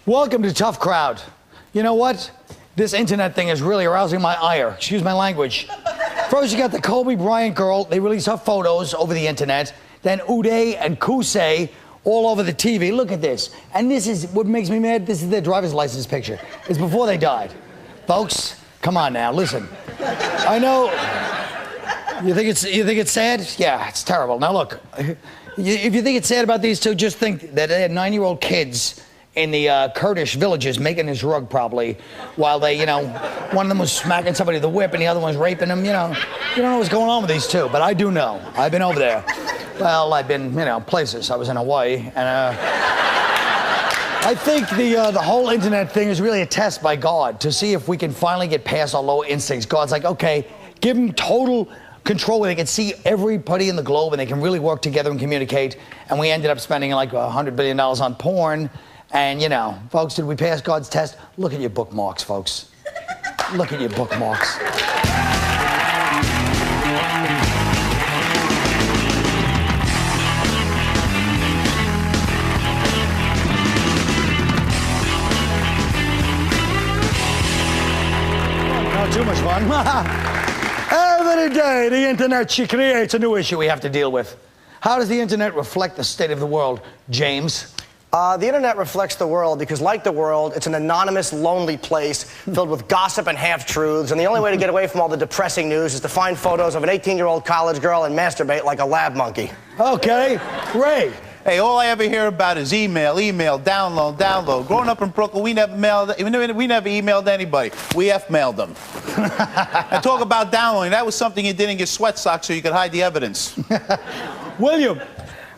Welcome to Tough Crowd. You know what? This internet thing is really arousing my ire. Excuse my language. First, you got the Kobe Bryant girl. They release her photos over the internet. Then Uday and Kusei all over the TV. Look at this. And this is what makes me mad. This is their driver's license picture. It's before they died. Folks, come on now, listen. I know. You think it's sad? Yeah, it's terrible. Now look, if you think it's sad about these two, just think that they had 9-year-old kids in the Kurdish villages making this rug probably, while they, one of them was smacking somebody with a whip and the other one was raping them, You don't know what's going on with these two, but I do know. I've been over there. Well, I've been, places. I was in Hawaii, and I think the whole internet thing is really a test by God to see if we can finally get past our lower instincts. God's like, okay, give them total control where they can see everybody in the globe and they can really work together and communicate. And we ended up spending like $100 billion on porn. And, folks, did we pass God's test? Look at your bookmarks, folks. Look at your bookmarks. Not too much fun. Every day, the internet, she creates a new issue we have to deal with. How does the internet reflect the state of the world, James? The internet reflects the world because, like the world, it's an anonymous, lonely place filled with gossip and half-truths, and the only way to get away from all the depressing news is to find photos of an 18-year-old college girl and masturbate like a lab monkey. Okay, Ray. Hey, all I ever hear about is email, download. Growing up in Brooklyn, we never emailed anybody. We F-mailed them. And talk about downloading. That was something you did in your sweat socks so you could hide the evidence. William.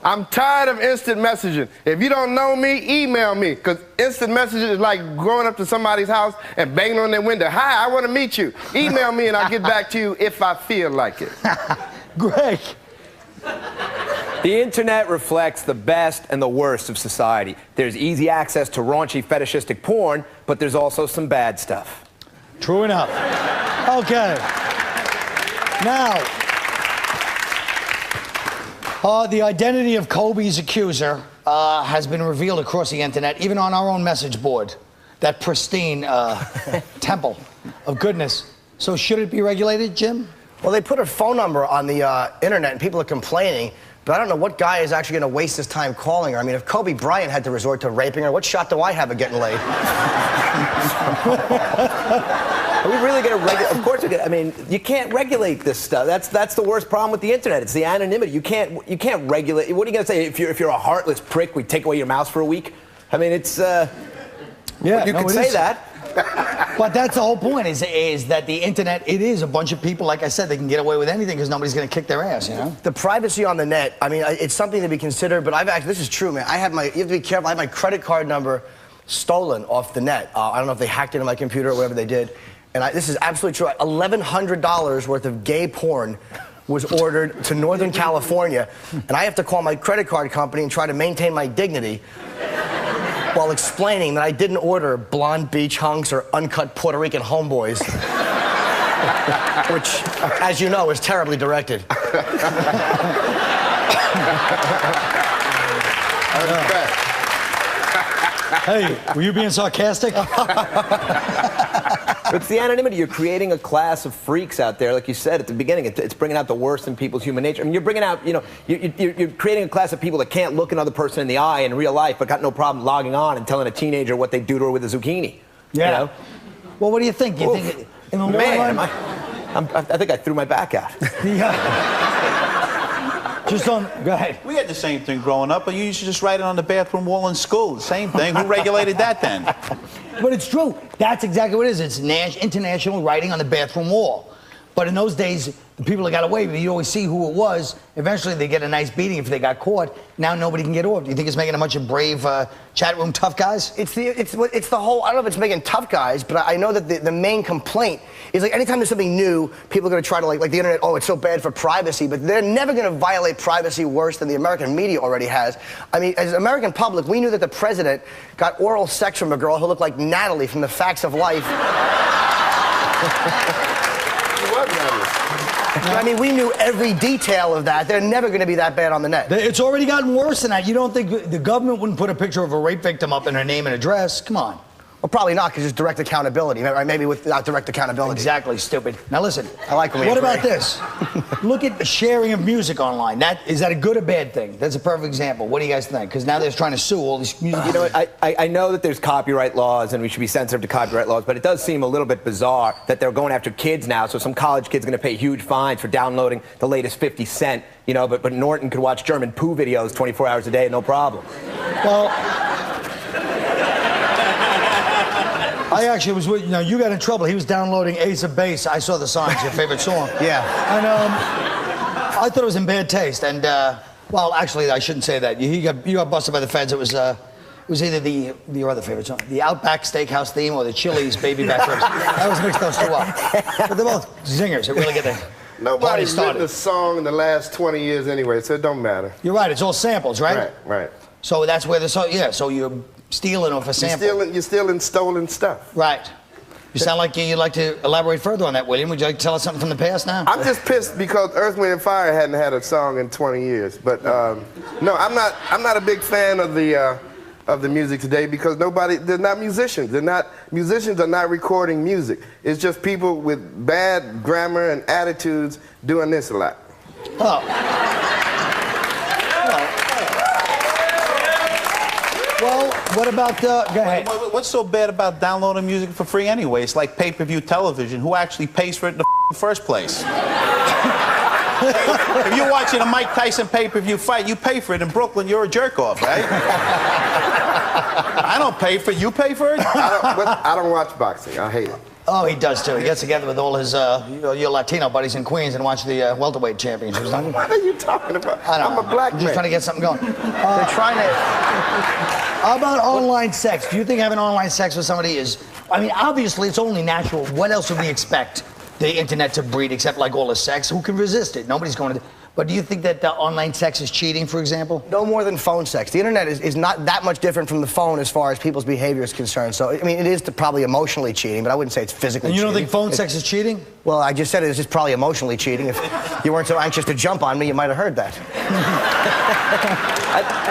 I'm tired of instant messaging. If you don't know me, email me. Because instant messaging is like going up to somebody's house and banging on their window. Hi, I want to meet you. Email me and I'll get back to you if I feel like it. Greg. The internet reflects the best and the worst of society. There's easy access to raunchy fetishistic porn, but there's also some bad stuff. True enough. Okay. Now, the identity of Kobe's accuser has been revealed across the internet, even on our own message board. That pristine temple of goodness. So should it be regulated, Jim? Well, they put her phone number on the internet, and people are complaining. But I don't know what guy is actually going to waste his time calling her. I mean, if Kobe Bryant had to resort to raping her, what shot do I have at getting laid? Are we really going to regulate? Of course, you can't regulate this stuff. That's the worst problem with the internet. It's the anonymity. You can't regulate. What are you going to say if you're a heartless prick? We take away your mouse for a week. I mean, it's yeah. You could say that. But that's the whole point, is that the internet, it is a bunch of people, like I said, they can get away with anything because nobody's going to kick their ass, The privacy on the net, I mean, it's something to be considered, but this is true, man. You have to be careful. I had my credit card number stolen off the net. I don't know if they hacked into my computer or whatever they did. And this is absolutely true. $1,100 worth of gay porn was ordered to Northern California, and I have to call my credit card company and try to maintain my dignity while explaining that I didn't order blonde beach hunks or uncut Puerto Rican homeboys, which, as you know, is terribly directed. Hey, were you being sarcastic? It's the anonymity. You're creating a class of freaks out there, like you said at the beginning. It's bringing out the worst in people's human nature. I mean, you're bringing out, you're creating a class of people that can't look another person in the eye in real life, but got no problem logging on and telling a teenager what they do to her with a zucchini. Yeah. Well, what do you think? You think in the long run? I think I threw my back out. Go ahead. We had the same thing growing up, but you used to just write it on the bathroom wall in school. The same thing. Who regulated that then? But it's true. That's exactly what it is. It's international writing on the bathroom wall. But in those days, the people that got away with it, you always see who it was. Eventually, they get a nice beating if they got caught. Now nobody can get off. Do you think it's making a bunch of brave chat room tough guys? It's the whole, I don't know if it's making tough guys, but I know that the main complaint is, like, anytime there's something new, people are going to try to, like the internet, oh, it's so bad for privacy, but they're never going to violate privacy worse than the American media already has. I mean, as American public, we knew that the president got oral sex from a girl who looked like Natalie from The Facts of Life. I mean, we knew every detail of that. They're never going to be that bad on the net. It's already gotten worse than that. You don't think the government wouldn't put a picture of a rape victim up in her name and address? Come on. Well, probably not, because it's direct accountability. Right? Maybe without direct accountability. Exactly, stupid. Now listen. I like when we What agree. about this? Look at the sharing of music online. Is that a good or bad thing? That's a perfect example. What do you guys think? Because now they're trying to sue all these music. You know what, I know that there's copyright laws and we should be sensitive to copyright laws, but it does seem a little bit bizarre that they're going after kids now. So some college kid's going to pay huge fines for downloading the latest 50 Cent, you know, but Norton could watch German poo videos 24 hours a day, no problem. Well, I actually was with, you got in trouble. He was downloading Ace of Base. I Saw the Signs, your favorite song. Yeah. And I thought it was in bad taste. And, well, actually, I shouldn't say that. You got busted by the feds. It was either your other favorite song, the Outback Steakhouse theme or the Chili's Baby Back Ribs. I always mix those two up. But they're both zingers. It really get the party Nobody's written started. a song in the last 20 years anyway, so it don't matter. You're right. It's all samples, right? Right. So that's where the song, yeah, so you're stealing off a sample. You're stealing stolen stuff. Right. You sound like you'd like to elaborate further on that, William. Would you like to tell us something from the past now? I'm just pissed because Earth, Wind, and Fire hadn't had a song in 20 years. But no, I'm not a big fan of the music today because they're not musicians. Musicians are not recording music. It's just people with bad grammar and attitudes doing this a lot. Oh. Well, what about go ahead. What's so bad about downloading music for free anyway? It's like pay-per-view television. Who actually pays for it in the first place? If you're watching a Mike Tyson pay-per-view fight, you pay for it. In Brooklyn, you're a jerk-off, right? I don't pay for it. You pay for it? I don't watch boxing. I hate it. Oh, he does too. He gets together with all his your Latino buddies in Queens and watch the welterweight championships. What are you talking about? I'm a black man. Just trying to get something going. They're trying to... How about online sex? Do you think having online sex with somebody is... I mean, obviously, it's only natural. What else would we expect the internet to breed except like all the sex? Who can resist it? Nobody's going to... But do you think that online sex is cheating, for example? No more than phone sex. The internet is not that much different from the phone as far as people's behavior is concerned. So, I mean, it is probably emotionally cheating, but I wouldn't say it's physically And you cheating. don't think phone sex is cheating? Well, I just said it's just probably emotionally cheating. If you weren't so anxious to jump on me, you might have heard that.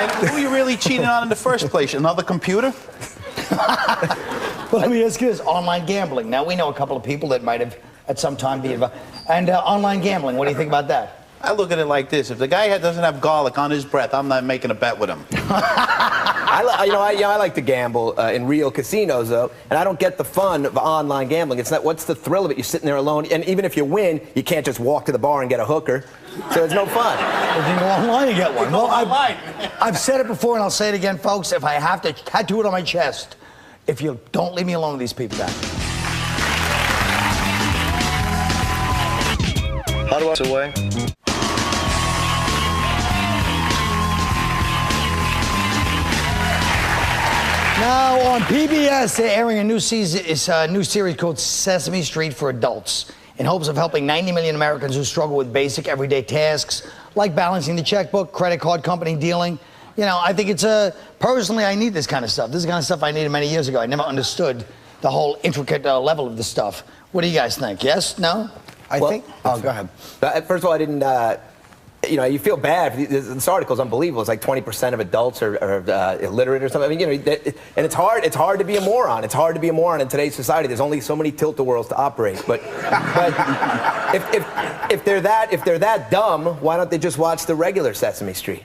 And who are you really cheating on in the first place? Another computer? Well, let me ask you this. Online gambling. Now, we know a couple of people that might have at some time be involved. And online gambling, what do you think about that? I look at it like this. If the guy doesn't have garlic on his breath, I'm not making a bet with him. I like to gamble in real casinos, though, and I don't get the fun of online gambling. It's not. What's the thrill of it? You're sitting there alone, and even if you win, you can't just walk to the bar and get a hooker. So it's no fun. You can go online and get one. Well, I've said it before, and I'll say it again, folks. If I have to tattoo it on my chest, if you don't leave me alone with these people back. How do I get away? Now on PBS, they're airing a new series called Sesame Street for Adults in hopes of helping 90 million Americans who struggle with basic everyday tasks like balancing the checkbook, credit card company dealing. You know, I think it's personally, I need this kind of stuff. This is the kind of stuff I needed many years ago. I never understood the whole intricate level of this stuff. What do you guys think? Yes? No? I think... Oh, go ahead. First of all, I didn't... you feel bad. This article is unbelievable. It's like 20% of adults are illiterate or something. I mean, and it's hard to be a moron. It's hard to be a moron in today's society. There's only so many tilt-a-whirls to operate. But if they're that dumb, why don't they just watch the regular Sesame Street?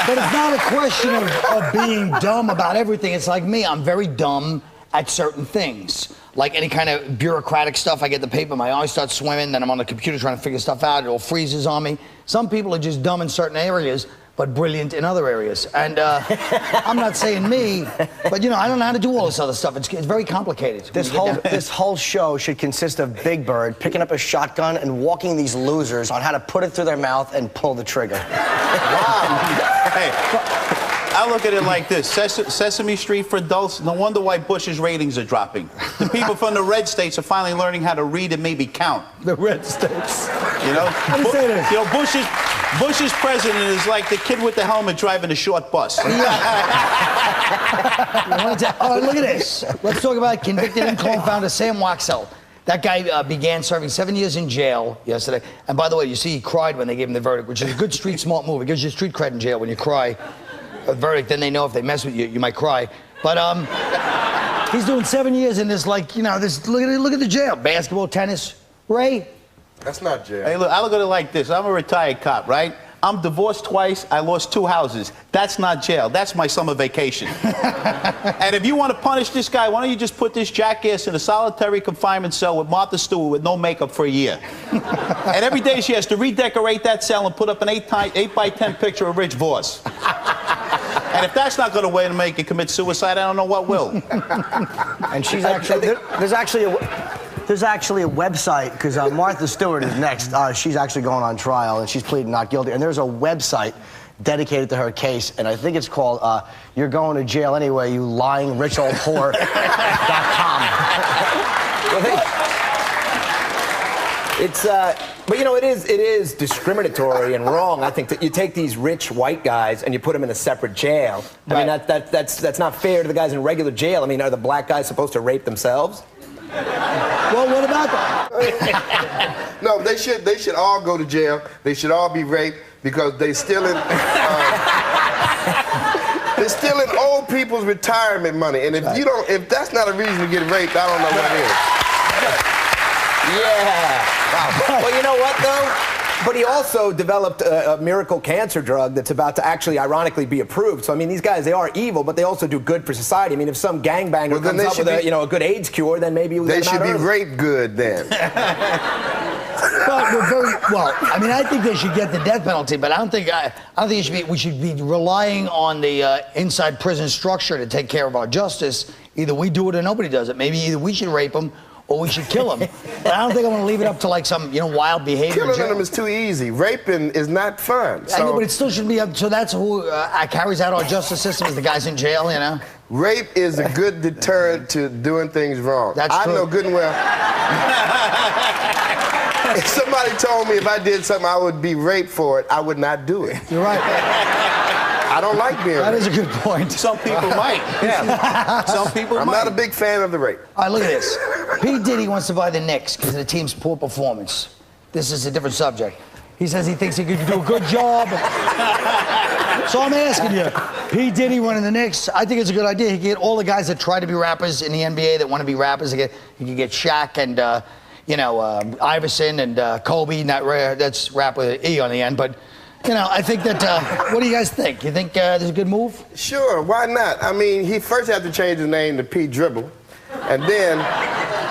But it's not a question of being dumb about everything. It's like me. I'm very dumb at certain things. Like any kind of bureaucratic stuff, I get the paper, my eyes start swimming, then I'm on the computer trying to figure stuff out, it all freezes on me. Some people are just dumb in certain areas, but brilliant in other areas. And I'm not saying me, but I don't know how to do all this other stuff. It's very complicated. This whole show should consist of Big Bird picking up a shotgun and walking these losers on how to put it through their mouth and pull the trigger. Wow. Hey, I look at it like this. Sesame Street for adults, no wonder why Bush's ratings are dropping. The people from the red states are finally learning how to read and maybe count. The red states. You know? How do you say this? Bush's... Bush's president is like the kid with the helmet driving a short bus. All right, look at this. Let's talk about convicted Inclone founder Sam Waxell. That guy began serving 7 years in jail yesterday. And by the way, you see he cried when they gave him the verdict, which is a good street smart move. It gives you street cred in jail when you cry a verdict. Then they know if they mess with you, you might cry. But he's doing 7 years in this, like, you know, this. Look at the jail. Basketball, tennis. Ray? That's not jail. Hey, look, I look at it like this. I'm a retired cop, right? I'm divorced twice. I lost 2 houses. That's not jail. That's my summer vacation. And if you want to punish this guy, why don't you just put this jackass in a solitary confinement cell with Martha Stewart with no makeup for a year? And every day she has to redecorate that cell and put up an 8 by 10 picture of Rich Voss. And if that's not going to way to make you commit suicide, I don't know what will. And she's actually there's actually a website, because Martha Stewart is next. She's actually going on trial, and she's pleading not guilty. And there's a website dedicated to her case, and I think it's called You're Going to Jail Anyway, You Lying Rich Old Whore.com. But you know, it is discriminatory and wrong. I think that you take these rich white guys and you put them in a separate jail. I mean, that's not fair to the guys in regular jail. I mean, are the black guys supposed to rape themselves? Well, what about that? No, they should all go to jail. They should all be raped because they're stealing old people's retirement money. And if that's not a reason to get raped, I don't know what it is. Yeah. Wow. Well, you know what, though? But he also developed a miracle cancer drug that's about to actually, ironically, be approved. So, I mean, these guys, they are evil, but they also do good for society. I mean, if some gangbanger comes up with a good AIDS cure, then maybe they should be raped good then. But we're very well. I mean, I think they should get the death penalty, but I don't think we should be relying on the inside prison structure to take care of our justice. Either we do it or nobody does it. Maybe either we should rape them or we should kill them. But I don't think I want to leave it up to like some, wild behavior. Killing them is too easy. Raping is not fun. I know, but it still should be up. So that's who carries out our justice system, is the guys in jail, Rape is a good deterrent to doing things wrong. That's true. I know good and well. If somebody told me if I did something I would be raped for it, I would not do it. You're right. I don't like being raped. That is a good point. Some people might. Yeah. Some people I'm not a big fan of the rape. All right, look at this. P. Diddy wants to buy the Knicks because of the team's poor performance. This is a different subject. He says he thinks he could do a good job. So I'm asking you, P. Diddy running the Knicks, I think it's a good idea. He can get all the guys that try to be rappers in the NBA that want to be rappers. He can get Shaq and, Iverson and Kobe. That's rap with an E on the end, but... I think that, what do you guys think? You think this is a good move? Sure, why not? I mean, he first had to change his name to P. Dribble, and then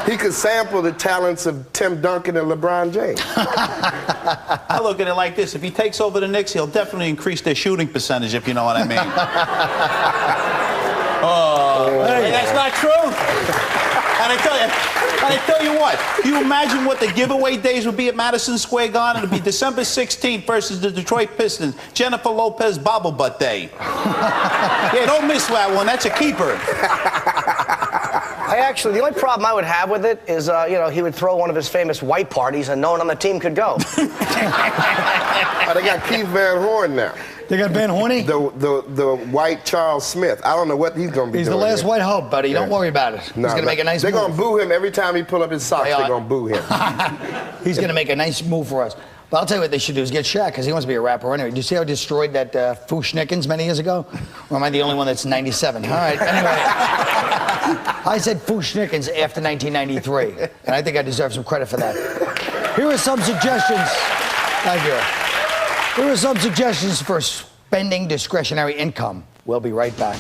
he could sample the talents of Tim Duncan and LeBron James. I look at it like this. If he takes over the Knicks, he'll definitely increase their shooting percentage, if you know what I mean. Hey, that's not true. And I tell you what, can you imagine what the giveaway days would be at Madison Square Garden? It'd be December 16th versus the Detroit Pistons, Jennifer Lopez Bobble Butt Day. Yeah, don't miss that one. That's a keeper. The only problem I would have with it is, he would throw one of his famous white parties and no one on the team could go. They got Keith Van Horn now. They got Van Horny? The white Charles Smith. I don't know what he's going to be doing. He's the last white hope, buddy. Yeah. Don't worry about it. He's going to make a nice move. They're going to boo him every time he pull up his socks. They're going to boo him. He's going to make a nice move for us. But I'll tell you what they should do is get Shaq, because he wants to be a rapper anyway. Do you see how he destroyed that Fushnikins many years ago? Or am I the only one that's 97? All right, anyway. I said Fushnikins after 1993, and I think I deserve some credit for that. Here are some suggestions. Thank you. Here are some suggestions for spending discretionary income. We'll be right back.